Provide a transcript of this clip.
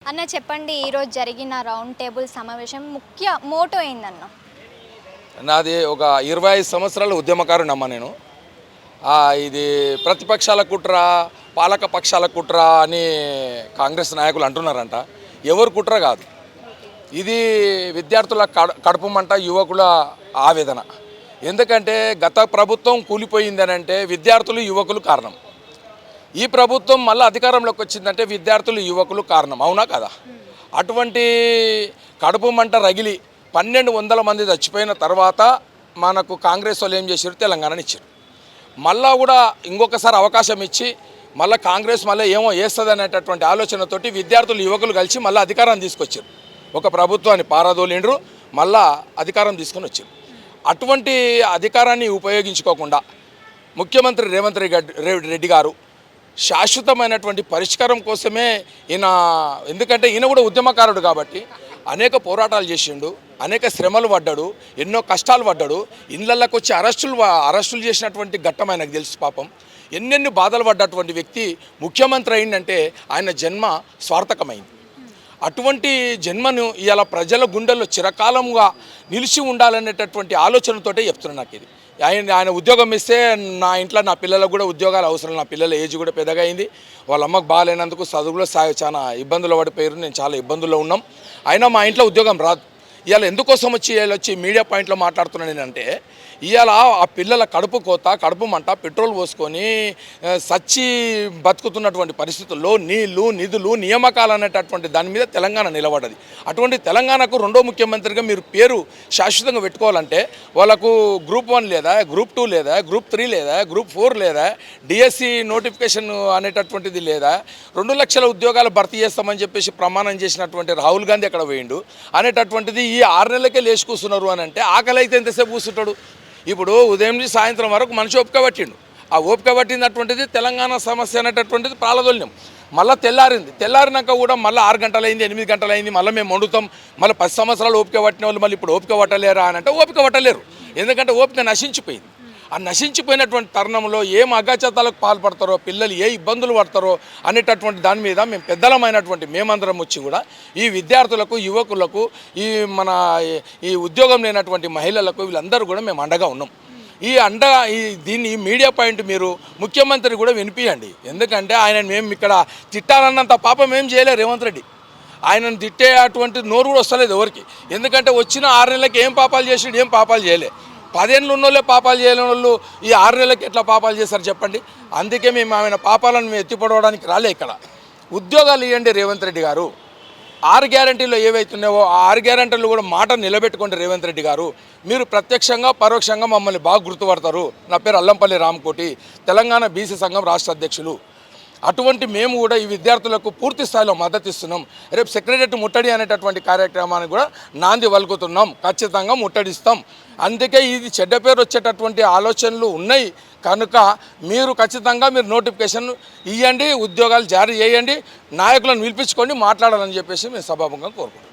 అన్న చెప్పండి, ఈరోజు జరిగిన రౌండ్ టేబుల్ సమావేశం ముఖ్య మోటో ఏందన్న? నాది ఒక 25 సంవత్సరాల ఉద్యమకారునమ్మ నేను. ఇది ప్రతిపక్షాల కుట్ర, పాలక పక్షాల కుట్ర అని కాంగ్రెస్ నాయకులు అంటున్నారంట. ఎవరు కుట్ర కాదు, ఇది విద్యార్థుల కడుపు మంట, యువకుల ఆవేదన. ఎందుకంటే గత ప్రభుత్వం కూలిపోయిందని అంటే విద్యార్థులు యువకులు కారణం. ఈ ప్రభుత్వం మళ్ళీ అధికారంలోకి వచ్చిందంటే విద్యార్థులు యువకులు కారణం. అవునా కదా? అటువంటి కడుపు మంట రగిలి 1200 మంది చచ్చిపోయిన తర్వాత మనకు కాంగ్రెస్ వాళ్ళు ఏం చేశారు, తెలంగాణని ఇచ్చారు. మళ్ళా కూడా ఇంకొకసారి అవకాశం ఇచ్చి మళ్ళీ కాంగ్రెస్ మళ్ళీ ఏమో వేస్తుంది అనేటటువంటి ఆలోచనతోటి విద్యార్థులు యువకులు కలిసి మళ్ళీ అధికారాన్ని తీసుకొచ్చారు. ఒక ప్రభుత్వాన్ని పారదోలిండ్రు, మళ్ళా అధికారం తీసుకొని వచ్చారు. అటువంటి అధికారాన్ని ఉపయోగించుకోకుండా ముఖ్యమంత్రి రేవంత్ రెడ్డి గారు శాశ్వతమైనటువంటి పరిష్కారం కోసమే ఈయన, ఎందుకంటే ఈయన కూడా ఉద్యమకారుడు కాబట్టి అనేక పోరాటాలు చేసిండు, అనేక శ్రమలు పడ్డాడు, ఎన్నో కష్టాలు పడ్డాడు. ఇళ్ళకి వచ్చి అరెస్టులు చేసినటువంటి ఘట్టం ఆయనకు తెలుసు. పాపం ఎన్నెన్ని బాధలు పడ్డటువంటి వ్యక్తి ముఖ్యమంత్రి అయిందంటే ఆయన జన్మ స్వార్థకమైంది. అటువంటి జన్మను ఇవాళ ప్రజల గుండెల్లో చిరకాలంగా నిలిచి ఉండాలనేటటువంటి ఆలోచనతోటే చెప్తున్నాను. నాకు ఇది ఆయన ఉద్యోగం ఇస్తే నా ఇంట్లో నా పిల్లలకు కూడా ఉద్యోగాలు అవసరం. నా పిల్లల ఏజ్ కూడా పెద్దగా అయింది, వాళ్ళ అమ్మకు బాగాలేనందుకు చదువులో చాలా ఇబ్బందులు పడిపోయారు. నేను చాలా ఇబ్బందుల్లో ఉన్నాం. అయినా మా ఇంట్లో ఉద్యోగం రాదు. ఇవాళ ఎందుకోసం వచ్చి మీడియా పాయింట్లో మాట్లాడుతున్నాను నేనంటే, ఇవాళ ఆ పిల్లల కడుపు కోత, కడుపు మంట, పెట్రోల్ పోసుకొని సచ్చి బతుకుతున్నటువంటి పరిస్థితుల్లో నీళ్లు, నిధులు, నియామకాలు అనేటటువంటి దాని మీద తెలంగాణ నిలబడ్డది. అటువంటి తెలంగాణకు రెండో ముఖ్యమంత్రిగా మీరు పేరు శాశ్వతంగా పెట్టుకోవాలంటే వాళ్ళకు గ్రూప్ 1 లేదా, గ్రూప్ 2 లేదా, గ్రూప్ 3 లేదా, గ్రూప్ 4 లేదా, డిఎస్సి నోటిఫికేషన్ అనేటటువంటిది లేదా, 2 లక్షల ఉద్యోగాలు భర్తీ చేస్తామని చెప్పేసి ప్రమాణం చేసినటువంటి రాహుల్ గాంధీ అక్కడ వేయండు అనేటటువంటిది ఈ 6 నెలలకే లేచి కూర్చున్నారు అని అంటే ఆకలి అయితే ఎంతసేపు కూర్చుంటాడు? ఇప్పుడు ఉదయం నుంచి సాయంత్రం వరకు మనిషి ఓపిక పట్టిండు. ఆ ఓపిక పట్టినటువంటిది తెలంగాణ సమస్య అనేటటువంటిది ప్రాలదోల్యం. మళ్ళీ తెల్లారినాక కూడా మళ్ళీ 6 గంటలైంది, 8 గంటలైంది, మళ్ళీ మేము వండుతాం. మళ్ళీ 10 సంవత్సరాలు ఓపిక పట్టిన వాళ్ళు మళ్ళీ ఇప్పుడు ఓపిక పట్టలేరా అని అంటే ఓపిక పట్టలేరు. ఎందుకంటే ఓపిక నశించిపోయింది. ఆ నశించిపోయినటువంటి తరుణంలో ఏం అగాచతాలకు పాల్పడతారో, పిల్లలు ఏ ఇబ్బందులు పడతారో అనేటటువంటి దాని మీద మేము పెద్దలమైనటువంటి మేమందరం వచ్చి కూడా ఈ విద్యార్థులకు, యువకులకు, ఈ ఉద్యోగం లేనటువంటి మహిళలకు వీళ్ళందరూ కూడా మేము అండగా ఉన్నాం. దీన్ని మీడియా పాయింట్ మీరు ముఖ్యమంత్రి కూడా వినిపించండి. ఎందుకంటే ఆయన మేము ఇక్కడ తిట్టాలన్నంత పాపం ఏం చేయలేరు రేవంత్ రెడ్డి. ఆయనను తిట్టే అటువంటి నోరు కూడా వస్తలేదు ఎవరికి. ఎందుకంటే వచ్చిన 6 నెలలకి ఏం పాపాలు చేసాడు? ఏం పాపాలు చేయలే. 10 ఏళ్ళు ఉన్నోళ్ళే పాపాలు చేయని వాళ్ళు ఈ 6 నెలలకి ఎట్లా పాపాలు చేస్తారు చెప్పండి? అందుకే మేము ఆయన పాపాలను మేము ఎత్తిపడవడానికి రాలే. ఇక్కడ ఉద్యోగాలు ఇవ్వండి రేవంత్ రెడ్డి గారు. 6 గ్యారంటీలు ఏవైతున్నాయో ఆ 6 గ్యారంటీలు కూడా మాట నిలబెట్టుకోండి రేవంత్ రెడ్డి గారు. మీరు ప్రత్యక్షంగా పరోక్షంగా మమ్మల్ని బాగా గుర్తుపడతారు. నా పేరు అల్లంపల్లి రామకోటి, తెలంగాణ బీసీ సంఘం రాష్ట్ర అధ్యక్షులు. అటువంటి మేము కూడా ఈ విద్యార్థులకు పూర్తి స్థాయిలో మద్దతు ఇస్తున్నాం. రేపు సెక్రటరీ ముట్టడి అనేటటువంటి కార్యక్రమానికి కూడా నాంది వలుకుతున్నాం. ఖచ్చితంగా ముట్టడిస్తాం. అందుకే ఇది చెడ్డ పేరు వచ్చేటటువంటి ఆలోచనలు ఉన్నాయి కనుక మీరు ఖచ్చితంగా నోటిఫికేషన్ ఇవ్వండి, ఉద్యోగాలు జారీ చేయండి, నాయకులను పిలిపించుకొని మాట్లాడాలని చెప్పేసి మేము సభాముఖంగా కోరుకుంటున్నాం.